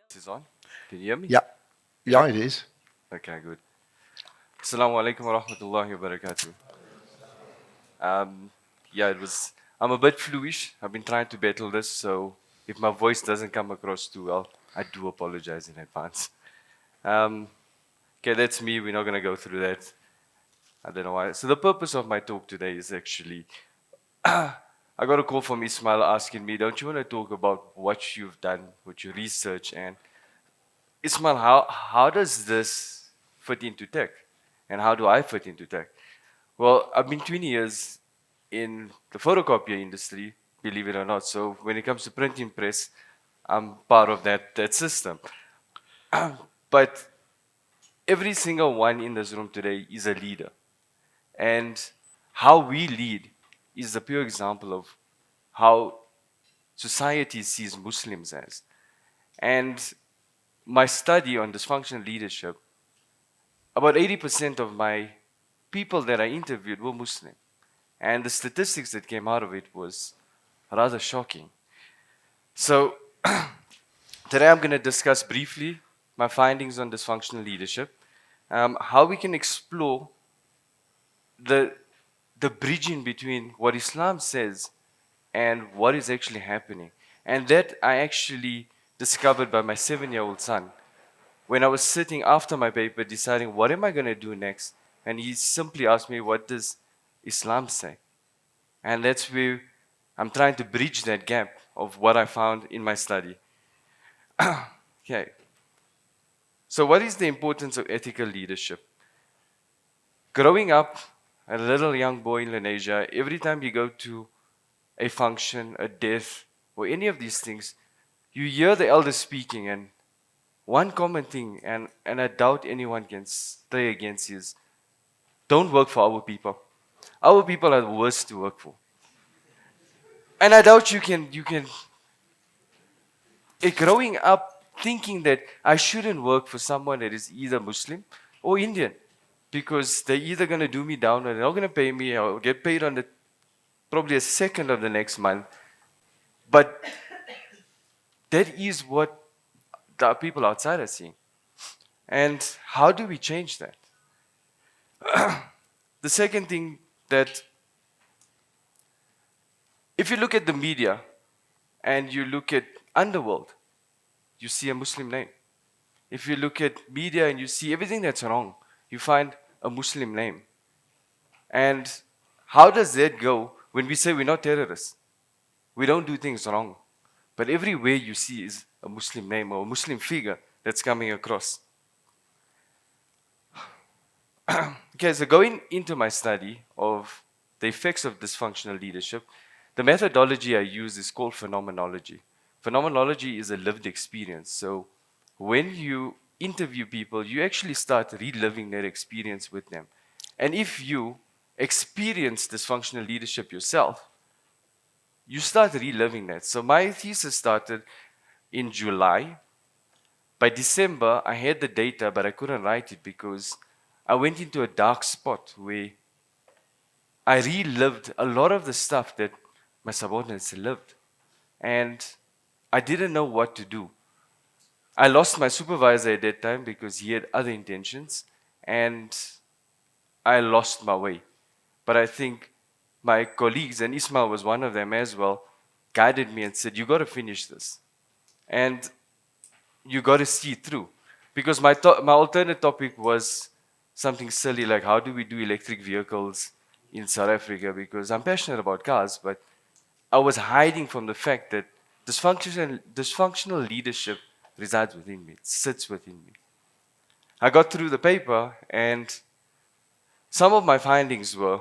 This is on. Can you hear me? Yeah, yeah, it is. Okay, good. Assalamu alaikum wa rahmatullahi wa barakatuh. Yeah, I'm a bit fluish. I've been trying to battle this, so if my voice doesn't come across too well, I do apologize in advance. Okay, that's me. We're not going to go through that. I don't know why. So the purpose of my talk today is actually, I got a call from Ismail asking me, don't you want to talk about what you've done, what your research, and Ismail, how does this fit into tech? And how do I fit into tech? Well, I've been 20 years in the photocopier industry, believe it or not. So when it comes to printing press, I'm part of that system. But every single one in this room today is a leader. And how we lead is a pure example of how society sees Muslims as. And my study on dysfunctional leadership, about 80% of my people that I interviewed were Muslim. And the statistics that came out of it was rather shocking. So today I'm going to discuss briefly my findings on dysfunctional leadership, how we can explore the, the bridging between what Islam says and what is actually happening. And that I actually discovered by my 7-year-old son when I was sitting after my paper deciding what am I going to do next. And he simply asked me, what does Islam say? And that's where I'm trying to bridge that gap of what I found in my study. Okay. So what is the importance of ethical leadership? Growing up, a little young boy in Indonesia, every time you go to a function, a death, or any of these things, you hear the elders speaking, and one common thing, and I doubt anyone can stay against, is don't work for our people. Our people are the worst to work for. And I doubt you can growing up thinking that I shouldn't work for someone that is either Muslim or Indian, because they're either going to do me down or they're not going to pay me. I'll get paid on the probably a second of the next month. But that is what the people outside are seeing. And how do we change that? The second thing, that if you look at the media and you look at underworld, you see a Muslim name. If you look at media and you see everything that's wrong, you find a Muslim name. And how does that go when we say we're not terrorists? We don't do things wrong. But everywhere you see is a Muslim name or a Muslim figure that's coming across. Okay, so going into my study of the effects of dysfunctional leadership, the methodology I use is called phenomenology. Phenomenology is a lived experience. So when you interview people, you actually start reliving their experience with them. And if you experience dysfunctional leadership yourself, you start reliving that. So my thesis started in July. By December, I had the data, but I couldn't write it because I went into a dark spot where I relived a lot of the stuff that my subordinates lived. And I didn't know what to do. I lost my supervisor at that time because he had other intentions, and I lost my way. But I think my colleagues, and Ismail was one of them as well, guided me and said, you got to finish this. And you got to see it through. Because my alternate topic was something silly like how do we do electric vehicles in South Africa, because I'm passionate about cars, but I was hiding from the fact that dysfunctional leadership resides within me, it sits within me. I got through the paper, and some of my findings were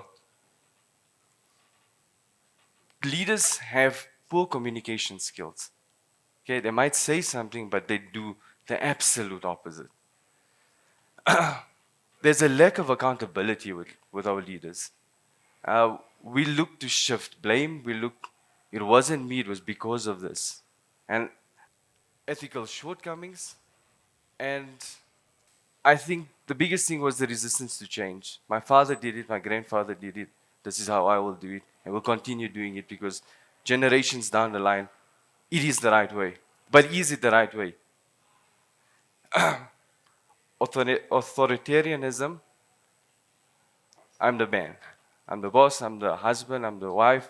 leaders have poor communication skills. Okay, they might say something, but they do the absolute opposite. There's a lack of accountability with our leaders. We look to shift blame. It wasn't me, it was because of this. And ethical shortcomings. And I think the biggest thing was the resistance to change. My father did it, my grandfather did it, This is how I will do it, and will continue doing it because generations down the line, it is the right way. But is it the right way? Authoritarianism, I'm the man. I'm the boss, I'm the husband, I'm the wife,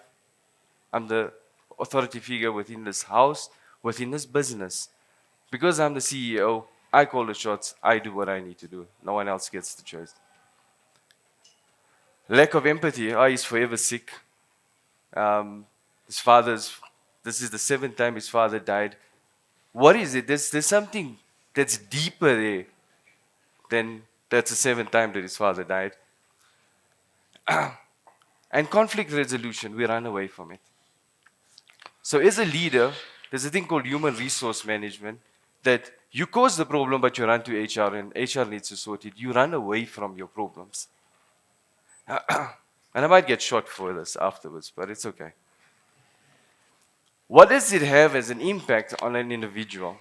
I'm the authority figure within this house, within this business. Because I'm the CEO, I call the shots, I do what I need to do. No one else gets the choice. Lack of empathy, he's forever sick. His father's, this is the 7th time his father died. What is it? There's something that's deeper there than that's the 7th time that his father died. And conflict resolution, we run away from it. So as a leader, there's a thing called human resource management that you cause the problem, but you run to HR and HR needs to sort it. You run away from your problems. And I might get shot for this afterwards, but it's okay. What does it have as an impact on an individual?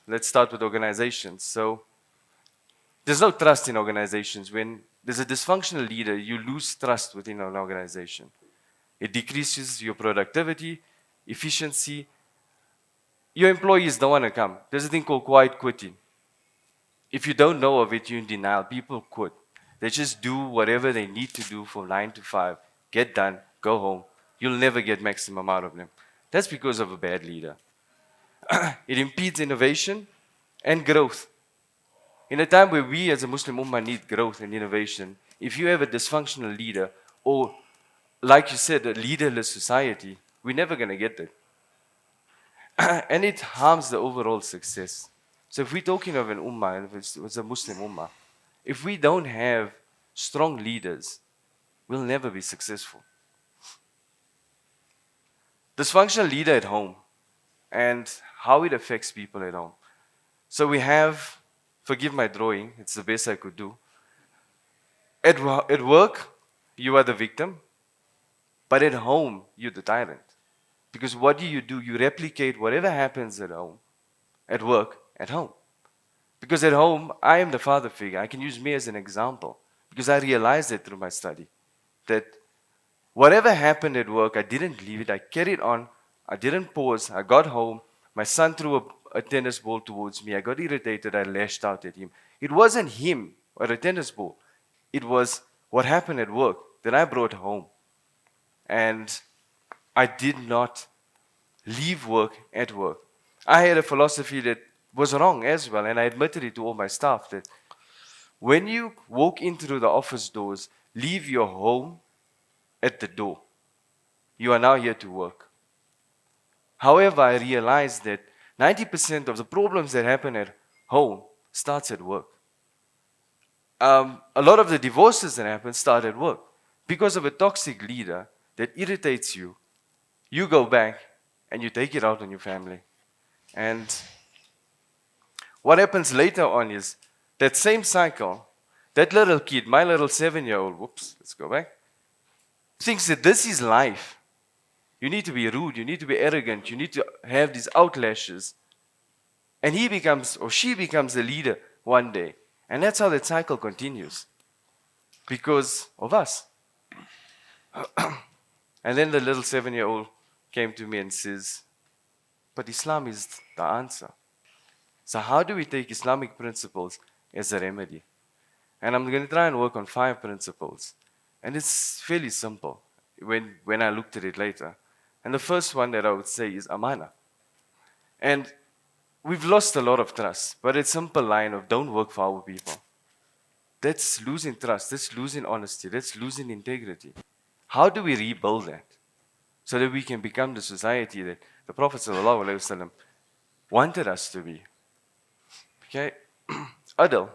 Let's start with organizations. So there's no trust in organizations. When there's a dysfunctional leader, you lose trust within an organization. It decreases your productivity, efficiency. Your employees don't want to come. There's a thing called quiet quitting. If you don't know of it, you're in denial. People quit. They just do whatever they need to do from 9 to 5. Get done, go home. You'll never get maximum out of them. That's because of a bad leader. It impedes innovation and growth. In a time where we as a Muslim Ummah need growth and innovation, if you have a dysfunctional leader, or like you said, a leaderless society, we're never going to get that. And it harms the overall success. So if we're talking of an Ummah, and if it's a Muslim Ummah, if we don't have strong leaders, we'll never be successful. Dysfunctional leader at home and how it affects people at home. So we have, forgive my drawing, it's the best I could do. At work, you are the victim, but at home, you're the tyrant. Because what do? You replicate whatever happens at home, at work, at home. Because at home, I am the father figure. I can use me as an example. Because I realized it through my study. That whatever happened at work, I didn't leave it. I carried on. I didn't pause. I got home. My son threw a tennis ball towards me. I got irritated. I lashed out at him. It wasn't him or a tennis ball. It was what happened at work that I brought home. And I did not leave work at work. I had a philosophy that was wrong as well, and I admitted it to all my staff that when you walk in through the office doors, leave your home at the door. You are now here to work. However, I realized that 90% of the problems that happen at home starts at work. A lot of the divorces that happen start at work. Because of a toxic leader that irritates you, you go back and you take it out on your family. And what happens later on is that same cycle, that little kid, my little 7-year-old, whoops, let's go back, thinks that this is life. You need to be rude, you need to be arrogant, you need to have these outlashes. And he becomes, or she becomes the leader one day. And that's how that cycle continues. Because of us. And then the little 7-year-old came to me and says, but Islam is the answer. So how do we take Islamic principles as a remedy? And I'm going to try and work on 5 principles. And it's fairly simple when I looked at it later. And the first one that I would say is amana. And we've lost a lot of trust, but it's a simple line of don't work for our people. That's losing trust, that's losing honesty, that's losing integrity. How do we rebuild that? So that we can become the society that the Prophet ﷺ wanted us to be. Okay? Adl,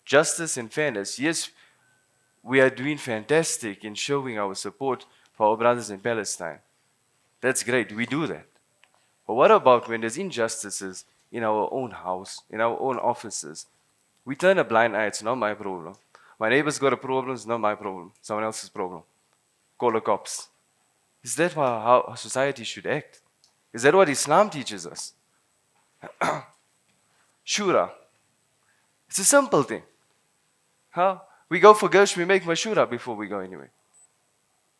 justice and fairness. Yes, we are doing fantastic in showing our support for our brothers in Palestine. That's great, we do that. But what about when there's injustices in our own house, in our own offices? We turn a blind eye, it's not my problem. My neighbor's got a problem, it's not my problem, someone else's problem. Call the cops. Is that how society should act? Is that what Islam teaches us? Shura. It's a simple thing. Huh? We go for Gersh, we make mashura before we go anyway.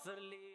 اغفر لي